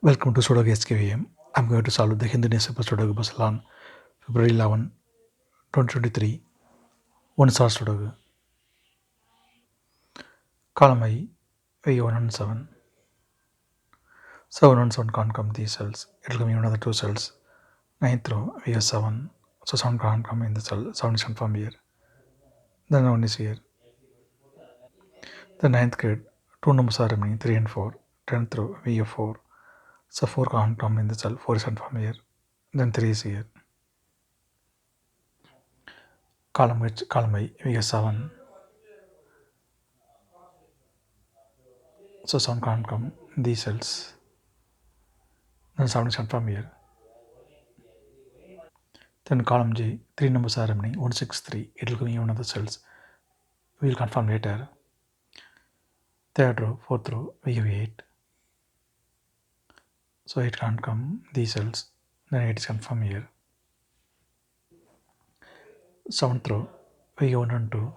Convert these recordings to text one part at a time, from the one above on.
Welcome to Sudoku SkVm. I'm going to solve the Hindu newspaper Sudoku puzzle on February 11, 2023. One star Sudoku. Column I, V107. 717 can't come these cells. It will come in another two cells. Ninth row, VS7. So 7 can't come in the cell. 7 is confirmed here. Then 1 is here. The ninth grade, two numbers are remaining, 3 and 4. 10th row, VF4. So 4 can't come in the cell. 4 is confirmed here. Then 3 is here. Column I, VS7. So 7 can't come in these cells. Then 7 is confirmed here. Then column J, 3 numbers are remaining, 163. It will give me one of the cells. We will confirm later. Third row, fourth row, we have 8. So it can't come these cells. Then 8 is confirmed here. Seventh row, we have 1 and 2.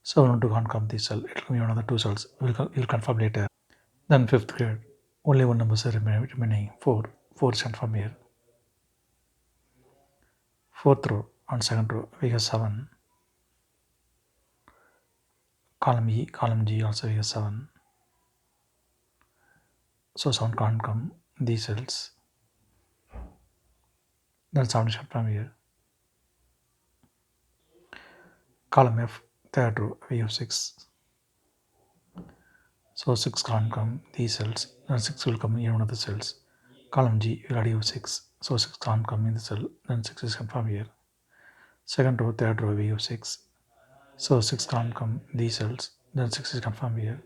So 1 and 2 can't come this cell. It will give me another 2 cells. We will confirm later. Then fifth grade, only one number is remaining, 4. 4 is confirmed here. Fourth row and second row, we have 7. Column E, column G also we have 7. So 7 can't come these cells. Then 7 is confirmed here. Column F, third row, we have 6. So 6 can't come these cells. Then 6 will come in one of the cells. Column G, we already have 6. So 6 can't come in the cell. Then 6 is confirmed here. Second row, third row, we have 6. So 6 can't come these cells. Then 6 is confirmed here.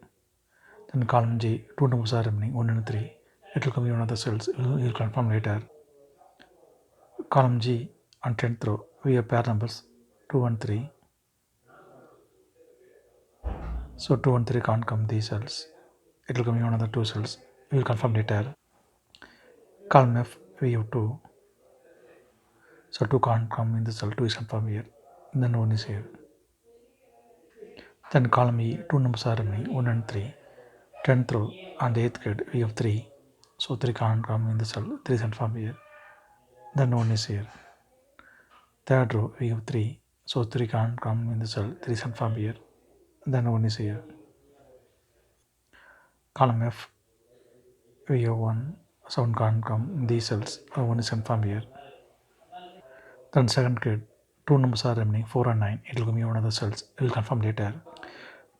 Then column J, 2 numbers are remaining, 1 and 3. It will come in one of the cells. We will confirm later. Column G on 10th row, we have pair numbers 2 and 3. So 2 and 3 can't come these cells. It will come in one of the 2 cells. We will confirm later. Column F, we have 2. So 2 can't come in the cell. 2 is confirmed here. Then 1 is here. Then column E, 2 numbers are remaining, 1 and 3. 10th row and 8th grade, we have 3. So 3 can't come in the cell. 3 is confirmed here. Then 1 is here. Third row, we have 3. So 3 can't come in the cell. 3 is confirmed here. Then 1 is here. Column F, we have 1. So 1 can't come in these cells. 1 is confirmed here. Then second grade, 2 numbers are remaining, 4 and 9. It will give me one of the cells. We will confirm later.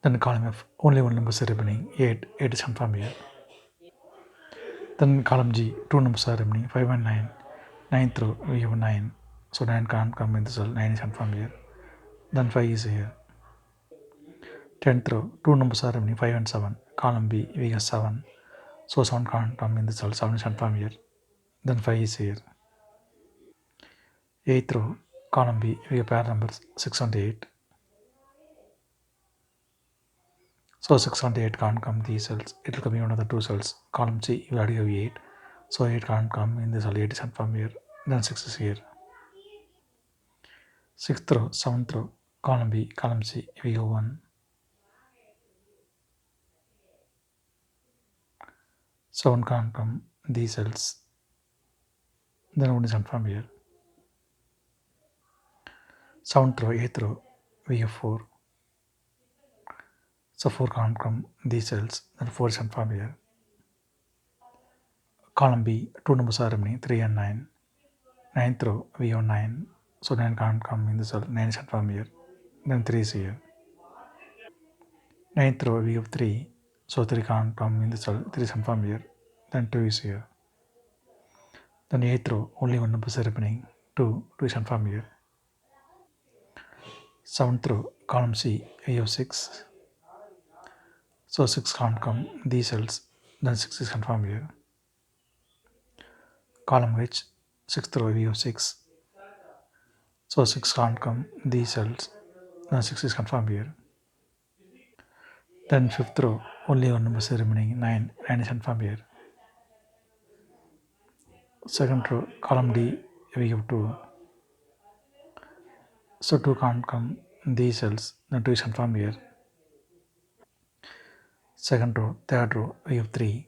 Then column F, only one number is remaining, 8. 8 is confirmed here. Then column G, 2 numbers are remaining, 5 and 9. Ninth row, we have 9. So 9 can't come in the cell. 9 is confirmed here. Then 5 is here. 10th row, 2 numbers are remaining, 5 and 7. Column B, we have 7. So 7 can't come in the cell. 7 is confirmed here. Then 5 is here. 8th row, column B, we have pair numbers 6 and 8. So 6 and 8 can't come these cells. It will come in one of the 2 cells. Column C, we already have 8. So 8 can't come in the cell. 8 is confirmed here. Then 6 is here. 6th row, 7th row, column B, column C, we have 1. So 1 can't come these cells. Then 1 is confirmed here. 7th row, 8th row, we have 4. So 4 can't come these cells. Then 4 is confirmed here. Column B, 2 numbers are remaining, 3 and 9. 9th row, we have 9. So 9 can't come in the cell. 9 is confirmed here. Then 3 is here. 9th row, we have 3. So 3 can't come in the cell. 3 is confirmed here. Then 2 is here. Then 8th row, only one number is remaining, 2. 2 is confirmed here. 7th row, column C, we have 6. So 6 can't come these cells. Then 6 is confirmed here. Column H, 6th row, we have 6. So 6 can't come these cells. Then 6 is confirmed here. Then 5th row, only one number is remaining, 9. 9 is confirmed here. Second row, column D, we have 2. So 2 can't come these cells. Then 2 is confirmed here. Second row, third row, we have 3.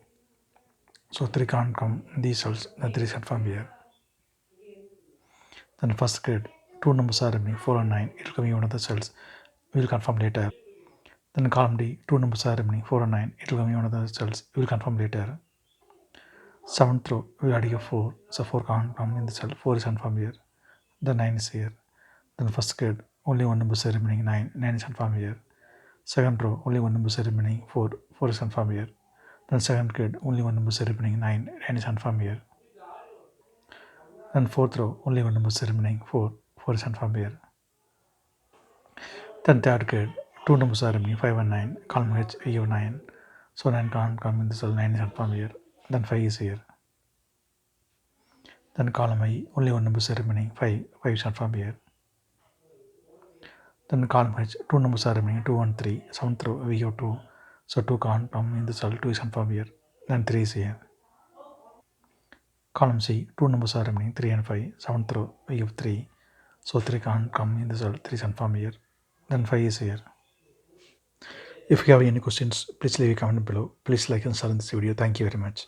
So 3 can't come in these cells, then 3 is confirmed here. Then first grid, 2 numbers are remaining, 4 and 9, it will come in one of the cells, we will confirm later. Then column D, 2 numbers are remaining, 4 and 9, it will come in one of the cells, we will confirm later. 7th row, we will add here 4, so 4 can't come in the cell, 4 is confirmed here. Then 9 is here. Then first grid, only one number is remaining, 9, 9 is confirmed here. Second row, only one number is remaining, 4, 4 is confirmed here. Then second grid, only one number is remaining, 9, 9 is confirmed here. Then fourth row, only one number is remaining, 4, 4 is confirmed here. Then third grid, two numbers are remaining, 5 and 9, column H, we have 9. So 9 can't come in the cell, 9 is confirmed here. Then 5 is here. Then column I, only one number is remaining, 5, 5 is confirmed here. Then column H, two numbers are remaining, 2 and 3, 7th row, we have 2. So 2 can't come in the cell, 2 is confirmed here. Then 3 is here. Column C, two numbers are remaining, 3 and 5, 7th row, we have 3. So 3 can't come in the cell, 3 is confirmed here. Then 5 is here. If you have any questions, please leave a comment below. Please like and share this video. Thank you very much.